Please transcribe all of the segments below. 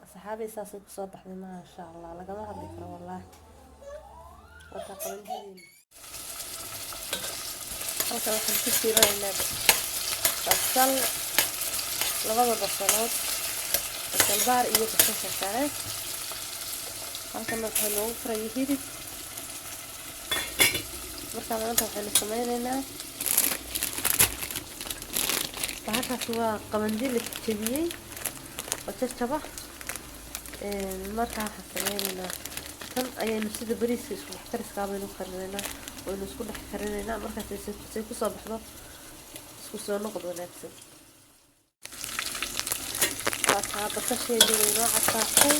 أصحابي ساسك صباح ما شاء الله لقد ما هذيك والله وتقبل هذين أنت واحد كثير ولا بصل لبض بصلات بصل بار إيه بصل شعرة أنت ما تحلو فري هيدي مركب أنت وحلو سميننا وهذا هو قمنديل الكبير وتشتبه markaa waxaan sameynaynaa tan ayaynu sida bariiska isku dhex kariska baynu karinaynaa waynu isku dhex karinaynaa markaas ay ku soo baxdo isku soo noqod wanaagsan waa basasheedu waynoo casaatay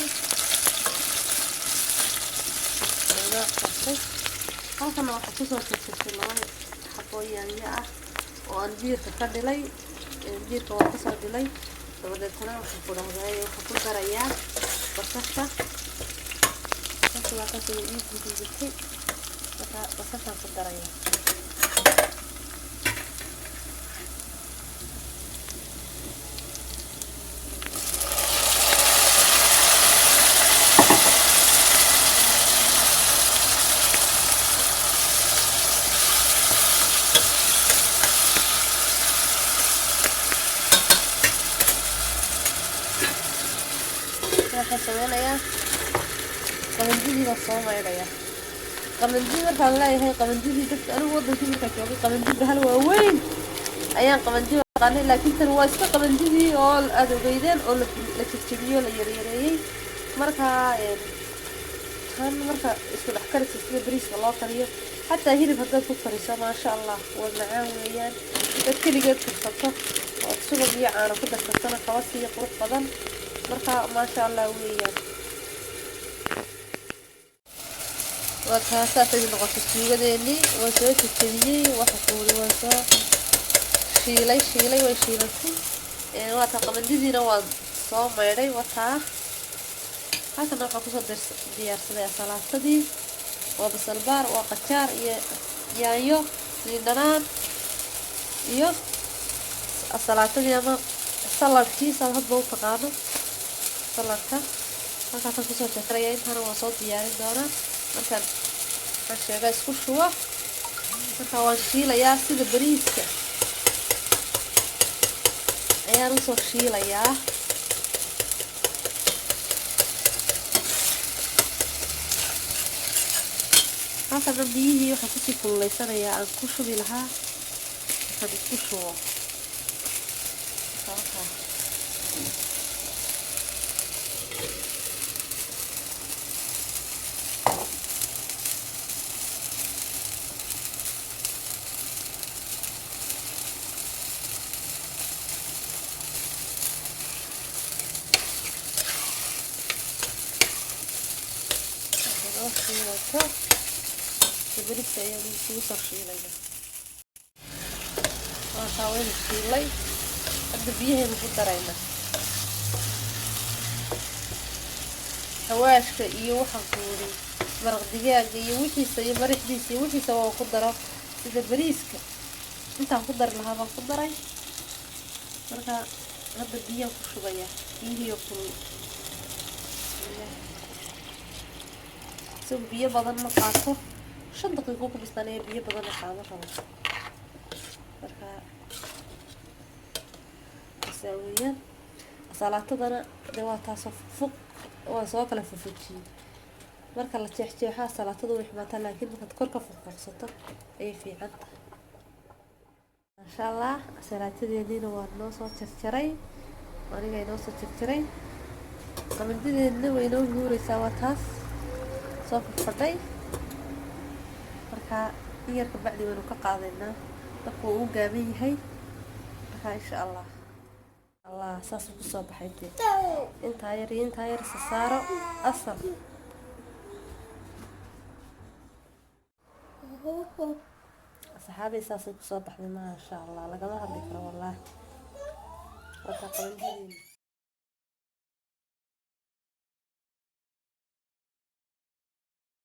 halkana waxaa kusoo jarjartay laba xabo yaanyo ah oo aan diirka ka dhilay diirka waa kasoo dhilay dabadeetana waxaan ku dhahday waxaan ku darayaa basasha waa kasoo iibisay basashaan ku darayaa waxaan sameynayaa qamandidii baan soo maydhayaa qamandidii markaan leeyahay qamandidii dadka anigu wadankii markaan joogay qamandida hal waa weyn ayaan qamandida aqaanay laakiin tan waa iska qamandidii oo aad ogeydeen oo la jajabiyey la yaryareeyey markaa tan marka isku dhex karisa sida bariiska loo kariyo xataa hilib haddaad ku kariso maasha allah waa macaan weeyaan dad keligeed karsato oo subag iyo caano ku darsatana kaba siiyo qurux badan markaa maasha allah weeyaan waa kaasaasay noqotay suugadeennii waa soo jajabiyey waxa kuuli waa soo shiilay way shiilatay waa taa qabandidiina waa soo maydhay wataa halkana waxaa kusoo diyaarsaday salaatadii waa basal baar waa qajaar iyo yaanyo liindhanaan iyo salaatadii ama saladkii saad hadba u taqaano saladka halkaasaan kusoo jarjaraya intaana waa soo diyaarin doonaa markaan waxaan sheegaa isku shubo markaa waan shiilayaa sida bariiska ayaan usoo shiilayaa halkana biyihii waxaan kusii kululeysanayaa aan ku shubi lahaa markaan isku shubo bariiska ayaan isugu soo shiilayna waa waynu shiilay hadda biyahaynu ku darayna hawaashka iyo waxaan kuuli maraq digaaga iyo wixiisa iyo marixdiisa iyo wixiisa waa ku daro sida bariiska intaan ku dari lahaa baan ku daray markaa hadda biyaan ku shubayaa biyihiiyo kulul isagu biyo badan ma qaato 5 daqiiqo ku bislaanaya biyo badan qaado rabo markaa asawiyaan salaatadana waa taas fuq waa soo kala fufujiyay marka la jeexjeexaa salaatada way xumaataa laakiin markaad kor ka fuqfuqsato ay fiican tahay masha allah salaatadeedina waa noo soo jarjaray aniga inoo soo jarjaray qabandideedna way noo huuraysaa waa taas soo fadhay markaa yarka bacdi waynu ka qaadaynaa dadku uu gaaban yahay markaa insha allah saas ku soo baxay intaa yar saaro asal asxaabi saas ku soo baxday ma sha allah lagama hadli karo wallahi wata qabandideena